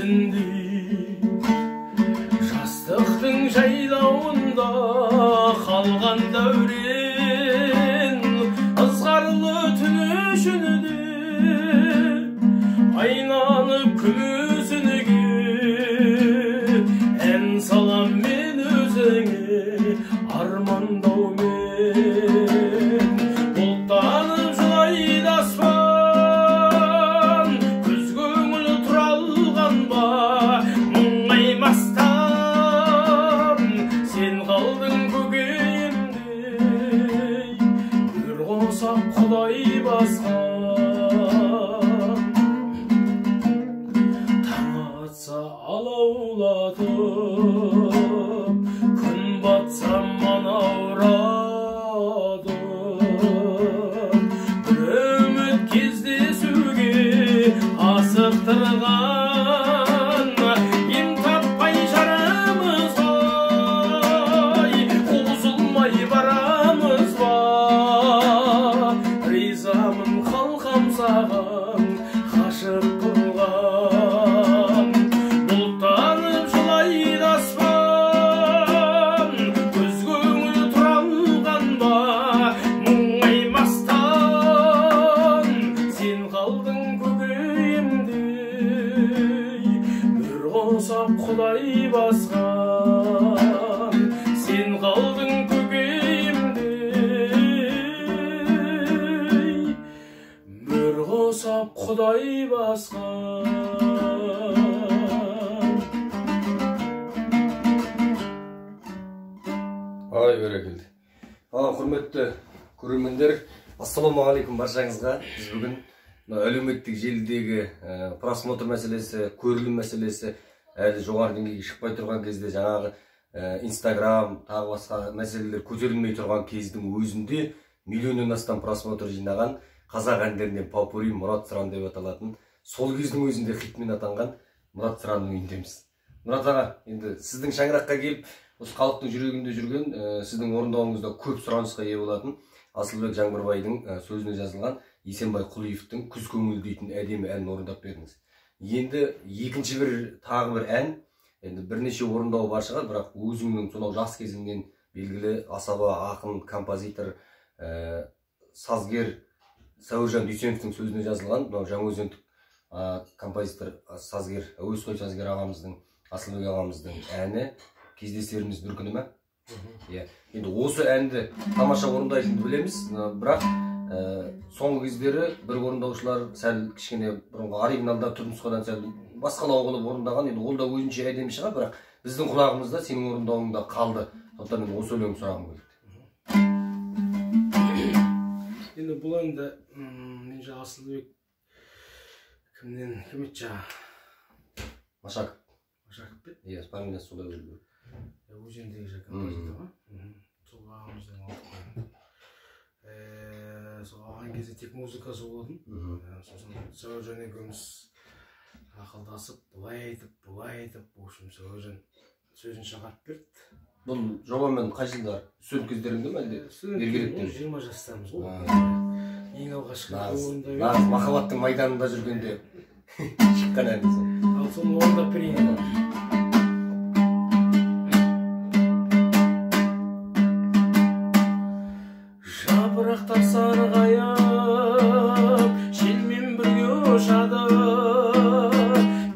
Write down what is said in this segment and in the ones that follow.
өзіндей жастықтың жайлауында қалған дәурен ызғарлы түн ішінде айналып күзініге ән салам мен өзіңе армандаумен бұлттанып жылайды аспан күз көңілі тұралған ба мұңаймастан сен қалдың көкейімдей бір қосақ құдай басқан таң атса алаулатып күн батса манауратып бір үміт кездесуге асықтырған ем таппай жарамыз ғой қосылмай барамыз ба ризамын қалқам саған ғашық болған бұлттанып жылайды аспан күз көңілі тұралған ба мұңаймастан сен қалдың көкейімдей бір қосақ құдай басқан сен қалдың көкейімдей бір қосақ құдай басқан. Ай, бәрекелді. Құрметті көрермендер, ассалаумағалейкум баршаңызға. Біз бүгін әлеуметтік желідегі просмотр мәселесі, көрілім мәселесі әлі жоғары деңгейге шықпай тұрған кезде жаңағы Инстаграм, тағы басқа мәселелер көтерілмей тұрған кездің өзінде миллионнан астам просмотр жинаған қазақ әндерінен попури Мұрат Сыран деп аталатын сол кездің өзінде хитмен атанған Мұрат Сыранның үйіндеміз. Мұрат аға, енді сіздің шаңыраққа келіп осы халықтың жүрегінде жүрген сіздің орындауыңызда көп сұранысқа ие болатын Асылбек Жаңбырбайдың сөзіне жазылған Есенбай Құлиевтің Күз көңіл дейтін әдемі әнін орындап бердіңіз. Енді екінші тағы бір ән, енді бірнеше орындауы бар шығар, бірақ өзіңнің сонау жас кезіңнен белгілі асаба, ақын, композитор, сазгер Сәуіржан Дүйсеновтің сөзіне жазылған жаңаөзендік композитор, сазгер, әуесқой сазгер ағамыздың, Асылбек ағамыздың әні кездесеріміз бір күні ме? Енді осы әнді тамаша орындайтынды білеміз, бірақ соңғы кездері бір орындаушылар сәл кішкене бұрынғы оригиналда түпнұсқадан сәл басқалау қылып орындаған, енді ол да өзінше әдемі шығар, бірақ біздің құлағымызда сенің орындауыңда қалды. Сондықтан мен осы өлең сұрағым келді. Енді бұл әнді мен жаңа Асылбек кімнен кім еді жаңа Машаков. Машаков пе? Иә, фамилиясы солай өлді. Өзендегі жаңа композитор ма? Сол ағамыздың алып қойған. Сол алған кезде тек музыкасы болатын. Сосын Сәуіржан екеуміз ақылдасып, бұлай айтып, в общем, Сәуіржан сөзін шығарып берді. Бұл жобамен қай жылдар? Студент кездеріңде ме әлде? Бергелеттен? 20 жастамыз ғой. Ең алғашқы орындап нағыз махаббаттың майданында жүргенде шыққан әніңіз. Ал соны орындап берейін. Жапырақтар сарғайып, желмен бірге ұшады.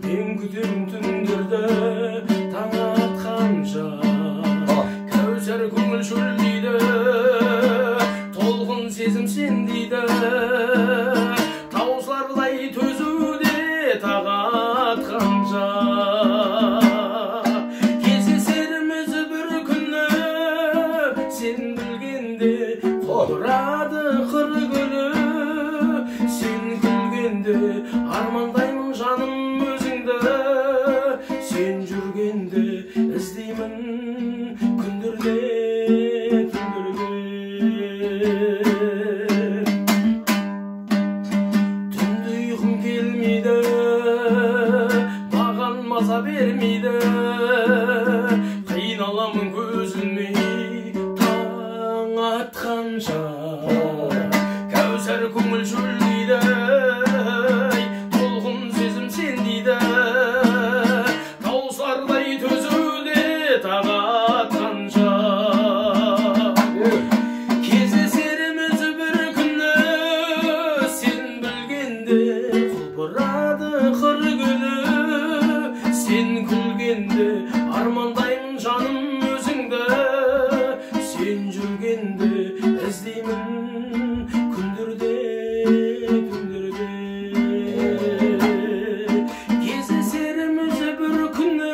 Мен күтем түндерді таң атқанша. Кәусар көңіл шөлдейді, толқын сезім сен дейді. Таусыларлай төзуде тағатқанша. Кездесеріміз бір күні сен білгенде Тұрады қыр гүлі, сен күлгенде армандаймын жаным өзіңді, сен жүргенде іздеймін күндерде, түнде ұйқым келмейді, маған маза бермейді, қиналамын көзілмей таң атқанша. Кәусар көңіл шөлдейді, толқын сезім сен дейді. Sen күлгенде армандаймын жаным өзіңді, сен жүргенде іздеймін күндерде, түндерде. Кездесеріміз бір күні,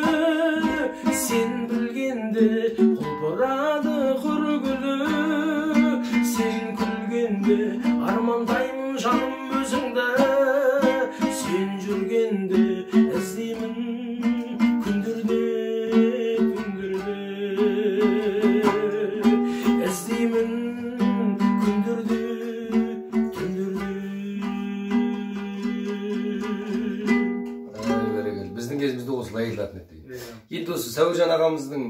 сен білгенде құлпырады құр гүлі. Сен күлгенде армандаймын жаным өзіңді, сен жүргенде іздеймін күндерде, түндерде. Іздеймін күндерде, түндерде. Біздің кезімізде осылай айтылатын еді. Енді осы Сәуіржан ағамыздың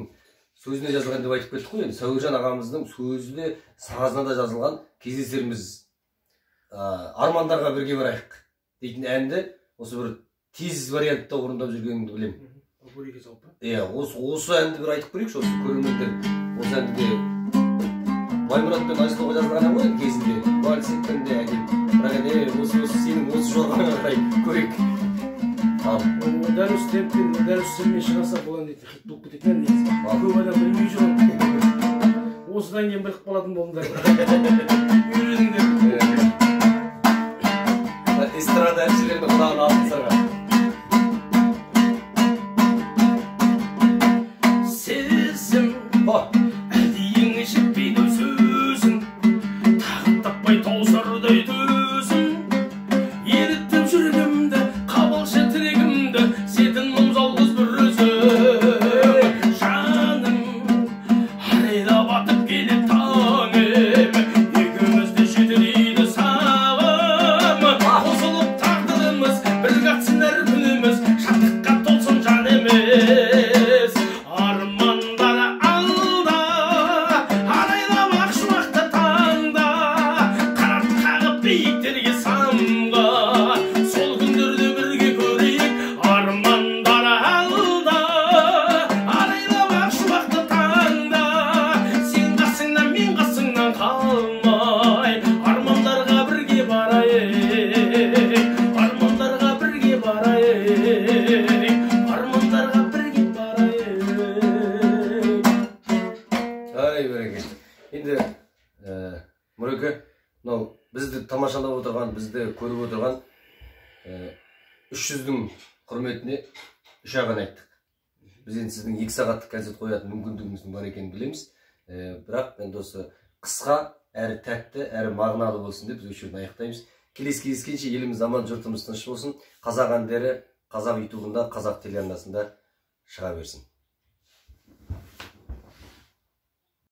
сөзіне жазылған деп айтып кеттік қой. Енді Сәуіржан ағамыздың сөзі де сағазына да жазылған. Кездесеріміз армандарға бірге барайық дейтін әнді осы бір тез вариантта орындап жүргенімді білемін. Иә, осы әнді бір айтып көрейікші, осы көрермендер. Осы әнді де Баймұрат пен Айсұлуға жазылған ғой кезінде. Вальс еткенде әкел. Бірақ осы сенің осы жолғаңа қарай көрейік. Дәл осы темппен, дәл осы сөзбен шығарса бұл ән дейді, хит болып кететін ән негізі. Көп адам білмей жүр. Осыдан кейін біліп қалатын болыңдар. Үйреніңдер. Эстрада әншілерді құлағына алтын сырға. Сезім, әдейің жетпейді сөзің, тағып таппай таусардай төзің. Ерітіп жүргімді, қабылшы тірегімді, сетін мұң жалғыз бір өзім. Жаным, арайда батып келіп таңым, екеумізді жетелейді сағым. Қосылып тағдырымыз, бір қатсын әр күніміз, шаттыққа толсын жанымыз. Армандар алда, арайлап ақ шуақты таңда, қарап қағып биіктерге самға, сол күндерді бірге көрейік. Армандар алда, арайлап ақ шуақты таңда, сен қасыңнан мен қасыңнан қалмай, армандарға бірге барайық, армандарға бірге барайық, армандарға бірге барайық. Ай, бәрекелді. Енді Мұреке, мынау бізді тамашалап отырған, бізді көріп отырған 300-дің құрметіне 3 ақ ән айттық. Біз енді сіздің 2 сағаттық концерт қоятын мүмкіндігіңіздің бар екенін білеміз. Бірақ енді осы қысқа, әрі тәтті, әрі мағыналы болсын деп біз осы жерден аяқтаймыз. Келесі кездескенше еліміз аман, жұртымыз тыныш болсын. Қазақ әндері қазақ ютубында, қазақ телеарнасында шыға берсін.